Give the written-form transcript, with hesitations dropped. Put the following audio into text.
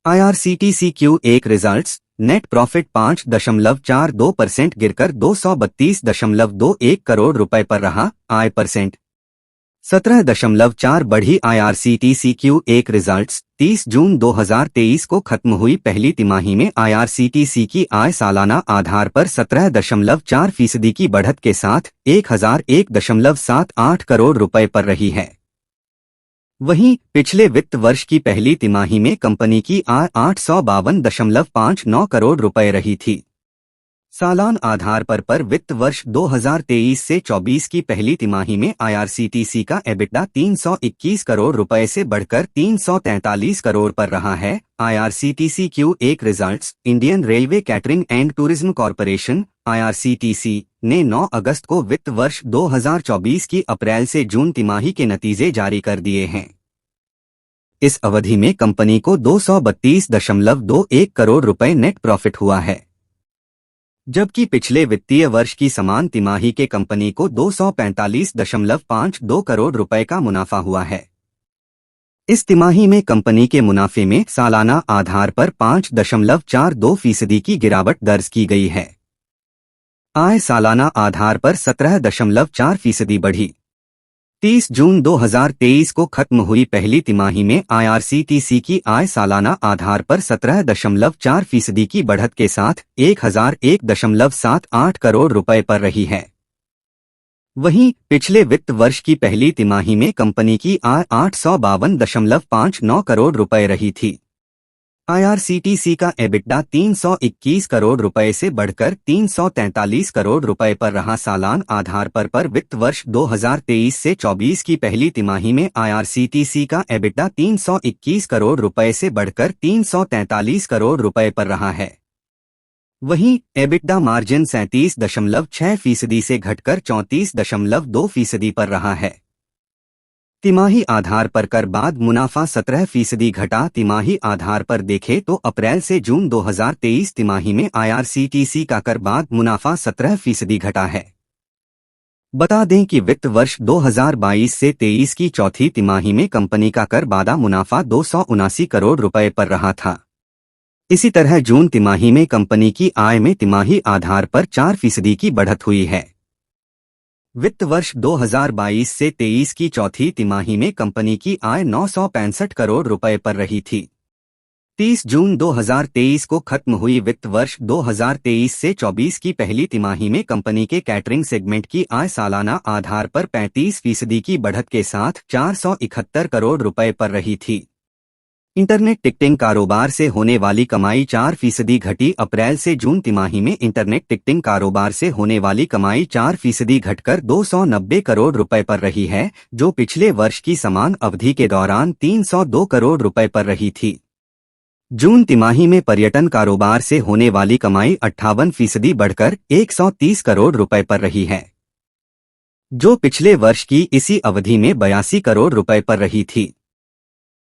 IRCTC Q1 results. Net profit 5.42% गिरकर 232.21 करोड़ रुपए पर रहा। आय परसेंट 17.4 बढ़ी। IRCTC Q1 results. 30 जून 2023 को खत्म हुई पहली तिमाही में IRCTC की आय सालाना आधार पर 17.4% की बढ़त के साथ 1001.78 करोड़ रुपए पर रही है। वहीं पिछले वित्त वर्ष की पहली तिमाही में कंपनी की आय 852.59 करोड़ रुपए रही थी। सालाना आधार पर वित्त वर्ष 2023 से 24 की पहली तिमाही में IRCTC का EBITDA 321 करोड़ रुपए से बढ़कर 343 करोड़ पर रहा है। IRCTC Q1 results. Indian railway catering and tourism corporation IRCTC ने 9 अगस्त को वित्त वर्ष 2024 की अप्रैल से जून तिमाही के नतीजे जारी कर दिए हैं। इस अवधि में कंपनी को 232.21 करोड़ रुपए नेट प्रॉफिट हुआ है, जबकि पिछले वित्तीय वर्ष की समान तिमाही के कंपनी को 245.52 करोड़ रुपए का मुनाफा हुआ है। इस तिमाही में कंपनी के मुनाफे में सालाना आधार पर 5.42% की गिरावट दर्ज की गई है। आय सालाना आधार पर 17.4% बढ़ी। 30 जून 2023 को खत्म हुई पहली तिमाही में IRCTC की आय सालाना आधार पर 17.4% की बढ़त के साथ 1001.78 करोड़ रुपए पर रही है। वहीं पिछले वित्त वर्ष की पहली तिमाही में कंपनी की आय 852.59 करोड़ रुपए रही थी। IRCTC का EBITDA 321 करोड़ रुपए से बढ़कर 343 करोड़ रुपए पर रहा। सालाना आधार पर वित्त वर्ष 2023 से 24 की पहली तिमाही में IRCTC का EBITDA 321 करोड़ रुपए से बढ़कर 343 करोड़ रुपए पर रहा है। वहीं EBITDA मार्जिन 37.6% से घटकर 34.2% पर रहा है। तिमाही आधार पर कर बाद मुनाफा 17% घटा। तिमाही आधार पर देखें तो अप्रैल से जून 2023 तिमाही में IRCTC का कर बाद मुनाफा 17% घटा है। बता दें कि वित्त वर्ष 2022 से 23 की चौथी तिमाही में कंपनी का कर बादा मुनाफा 279 करोड़ रुपए पर रहा था। इसी तरह जून तिमाही में कंपनी की आय में तिमाही आधार पर 4% की बढ़त हुई है। वित्त वर्ष 2022 से 23 की चौथी तिमाही में कंपनी की आय 965 करोड़ रुपए पर रही थी। 30 जून 2023 को खत्म हुई वित्त वर्ष 2023 से 24 की पहली तिमाही में कंपनी के कैटरिंग सेगमेंट की आय सालाना आधार पर 35% की बढ़त के साथ 471 करोड़ रुपए पर रही थी। इंटरनेट टिकटिंग कारोबार से होने वाली कमाई 4% घटी। अप्रैल से जून तिमाही में इंटरनेट टिकटिंग कारोबार से होने वाली कमाई 4% घटकर 290 करोड़ रुपए पर रही है, जो पिछले वर्ष की समान अवधि के दौरान 302 करोड़ रुपए पर रही थी। जून तिमाही में पर्यटन कारोबार से होने वाली कमाई 58% बढ़कर 130 करोड़ रुपए पर रही है, जो पिछले वर्ष की इसी अवधि में 82 करोड़ रुपए पर रही थी।